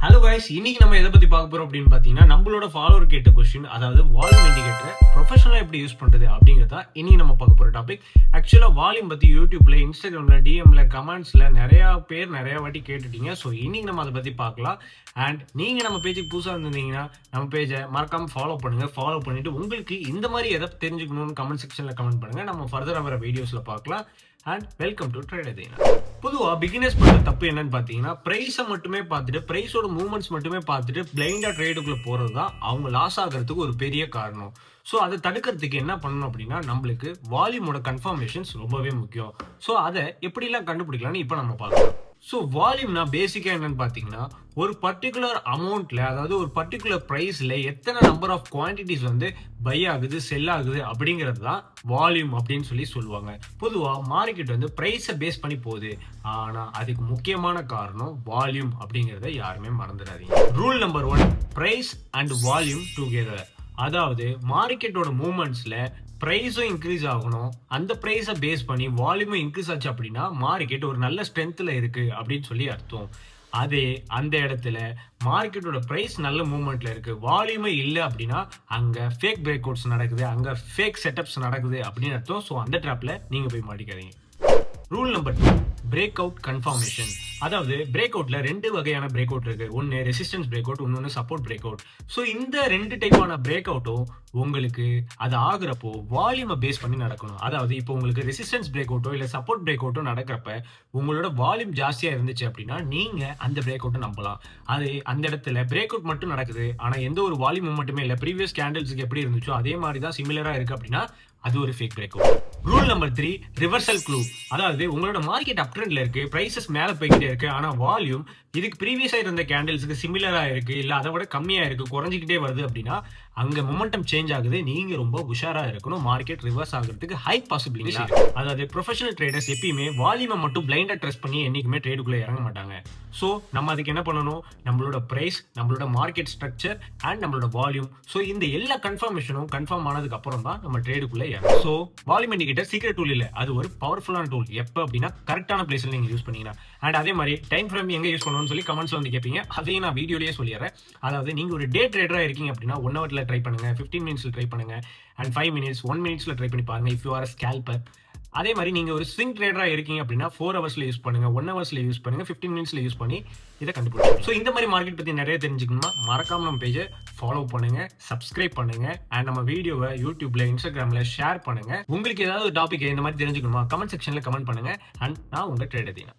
Hello guys, இன்னைக்கு நம்ம எதை பத்தி பார்க்க போறோம் அப்படின்னு பாத்தீங்கன்னா, நம்மளோட ஃபாலோவர் கேட்ட கொஸ்டின், அதாவது வால்யூம் இண்டிகேட்டர் ப்ரொஃபஷனலா எப்படி யூஸ் பண்றது அப்படிங்கறத இன்னைக்கு நம்ம பார்க்க போற டாபிக். ஆக்சுவலா வால்யூம் பத்தி யூடியூப்ல, இன்ஸ்டாகிராம்ல, டிஎம்ல, கமெண்ட்ஸ்ல நிறைய பேர் நிறைய வாட்டி கேட்டுட்டீங்க. ஸோ இன்னைக்கு நம்ம அதை பத்தி பார்க்கலாம். அண்ட் நீங்க நம்ம பேஜுக்கு புதுசா இருந்தீங்கன்னா நம்ம பேஜை மறக்காம ஃபாலோ பண்ணுங்க. ஃபாலோ பண்ணிட்டு உங்களுக்கு இந்த மாதிரி எதை தெரிஞ்சுக்கணும்னு கமெண்ட் செக்ஷன்ல கமெண்ட் பண்ணுங்க. நம்ம ஃபர்தரா வர வீடியோஸ்ல பார்க்கலாம். And welcome to trade Athena. பொதுவா பிகினர்ஸ் பண்ற தப்பு என்னன்னு பாத்தீங்கன்னா, பிரைஸை மட்டுமே பார்த்துட்டு, பிரைஸோட மூவ்மெண்ட்ஸ் மட்டுமே பார்த்துட்டு பிளைண்டா ட்ரேடுக்குள்ள போறது தான் அவங்க லாஸ் ஆகிறதுக்கு ஒரு பெரிய காரணம். ஸோ அதை தடுக்கிறதுக்கு என்ன பண்ணணும் அப்படின்னா, நம்மளுக்கு வால்யூமோட கன்ஃபர்மேஷன்ஸ் ரொம்பவே முக்கியம். ஸோ அதை எப்படிலாம் கண்டுபிடிக்கலாம்னு இப்போ நம்ம பார்க்கலாம். ஸோ வால்யூம்னா பேசிக்கா என்னன்னு பாத்தீங்கன்னா, ஒரு பர்டிகுலர் அமௌண்ட்ல, அதாவது ஒரு பர்டிகுலர் பிரைஸ்ல எத்தனை நம்பர் ஆஃப் குவான்டிட்டிஸ் வந்து பை ஆகுது, செல் ஆகுது அப்படிங்கிறது தான் வால்யூம் அப்படின்னு சொல்லுவாங்க. பொதுவா மார்க்கெட் வந்து பிரைஸை பேஸ் பண்ணி போகுது. ஆனா அதுக்கு முக்கியமான காரணம் வால்யூம் அப்படிங்கறத யாருமே மறந்துடாதீங்க. Rule number 1, price and volume together. அதாவது மார்க்கெட்டோட மூவ்மெண்ட்ஸ்ல பிரைஸும் இன்க்ரீஸ் ஆகணும், அந்த பிரைஸை பேஸ் பண்ணி வால்யூமும் இன்க்ரீஸ் ஆச்சு அப்படின்னா மார்க்கெட் ஒரு நல்ல ஸ்ட்ரென்த்ல இருக்கு அப்படின்னு சொல்லி அர்த்தம். அதே அந்த இடத்துல மார்க்கெட்டோட பிரைஸ் நல்ல மூவ்மெண்ட்ல இருக்கு, வால்யூமே இல்லை அப்படின்னா அங்க ஃபேக் பிரேக் அவுட்ஸ் நடக்குது, அங்க ஃபேக் செட்டப்ஸ் நடக்குது அப்படின்னு அர்த்தம். ஸோ அந்த ட்ராப்ல நீங்க போய் மாட்டிக்காதீங்க. Rule number 2, breakout confirmation. அதாவது பிரேக் அவுட்ல 2 வகையான பிரேக் அவுட் இருக்கு. ஒன்னு ரெசிஸ்டன்ஸ் பிரேக் அவுட், இன்னொன்னு சப்போர்ட் பிரேக் அவுட். ஸோ இந்த 2 டைப்பான பிரேக் அவுட்டும் உங்களுக்கு அது ஆகுறப்போ வால்யூமை பேஸ் பண்ணி நடக்கணும். அதாவது இப்போ உங்களுக்கு ரெசிஸ்டன்ஸ் பிரேக் அவுட்டோ இல்ல சப்போர்ட் பிரேக் அவுட்டோ நடக்கிறப்ப உங்களோட வால்யூம் ஜாஸ்தியா இருந்துச்சு அப்படின்னா நீங்க அந்த பிரேக் அவுட்டை நம்பலாம். அது அந்த இடத்துல பிரேக் அவுட் மட்டும் நடக்குது, ஆனா எந்த ஒரு வால்யூம் மட்டுமே இல்லை, ப்ரீவியஸ் கேண்டில்ஸ்க்கு எப்படி இருந்துச்சோ அதே மாதிரி தான் சிமிலரா இருக்கு அப்படின்னா அது ஒரு fake break out. Rule number 3, reversal clue. அதாவது உங்களோட மார்க்கெட் அப் ட்ரெண்ட்ல இருக்கு, பிரைசஸ் மேல போய்கிட்டே இருக்கு, ஆனா வால்யூம் இதுக்கு ப்ரீவியஸா இருந்த கேண்டில்ஸ்க்கு சிமிலரா இருக்கு, இல்ல அதை விட கம்மியா இருக்கு, குறைஞ்சிக்கிட்டே வருது அப்படின்னா அங்க மொமெண்டம் சேஞ்ச் ஆகுது. நீங்க ரொம்ப உஷாரா இருக்கணும். மார்க்கெட் ரிவர்ஸ் ஆகிறதுக்கு ஹை பாசிபிலிட்டி. அதாவது ப்ரொஃபஷனல் ட்ரேடர்ஸ் எப்பயுமே வால்யூமை மட்டும் பிளைண்டா ட்ரஸ்ட் பண்ணி என்னைக்குமே ட்ரேடுக்குள்ள இறங்க மாட்டாங்க. ஸோ நம்ம அதுக்கு என்ன பண்ணணும், நம்மளோட பிரைஸ், நம்மளோட மார்க்கெட் ஸ்ட்ரக்சர் அண்ட் நம்மளோட வால்யூம், ஸோ இந்த எல்லா கன்ஃபர்மேஷனும் கன்ஃபார்ம் ஆனதுக்கு அப்புறம் தான் நம்ம ட்ரேடுக்குள்ள இறங்கும். So volume indicator secret tool இல்ல, அது ஒரு பவர்ஃபுல்லான டூல். எப்போ அப்படின்னா கரெக்டான பிளேஸ்ல நீங்க யூஸ் பண்ணீங்கன்னா. அண்ட் அதே மாதிரி டைம் ஃப்ரேம் எங்க யூஸ் பண்ணணும்னு சொல்லி கமெண்ட்ஸ் வந்து கேட்பீங்க. அதையும் நான் வீடியோலயே சொல்லிடுறேன். அதாவது நீங்க ஒரு டே ட்ரேடரா இருக்கீங்க அப்படின்னா 1 ஹவர்ல ட்ரை பண்ணுங்க, 15 மினிட்ஸ்ல ட்ரை பண்ணுங்க, அண்ட் 5 மினிட்ஸ், 1 மினிட்ஸ்ல ட்ரை பண்ணி பாருங்க இஃப் யூ ஆர் ஸ்கேல்பர். அதே மாதிரி நீங்க ஒரு ஸ்விங் ட்ரேடரா இருக்கீங்க அப்படின்னா 4 ஹவர்ஸ்ல யூஸ் பண்ணுங்க, 1 ஹவர்ஸ்ல யூஸ் பண்ணுங்க, 15 மினிட்ஸ்ல யூஸ் பண்ணி இதை கண்டுபிடிச்சு. ஸோ இந்த மாதிரி மார்க்கெட் பத்தி நிறைய தெரிஞ்சுக்கணுமா மறக்காம நம்ம பேஜை ஃபாலோ பண்ணுங்க, சப்ஸ்கிரைப் பண்ணுங்க, அண்ட் நம்ம வீடியோவை யூடியூப்ல, இன்ஸ்டாகிராம்ல ஷேர் பண்ணுங்க. உங்களுக்கு ஏதாவது டாபிக் இந்த மாதிரி தெரிஞ்சுக்கணுமா கமெண்ட் செக்ஷன்ல கமெண்ட் பண்ணுங்க. அண்ட் நான் உங்க ட்ரேட் அதேனா.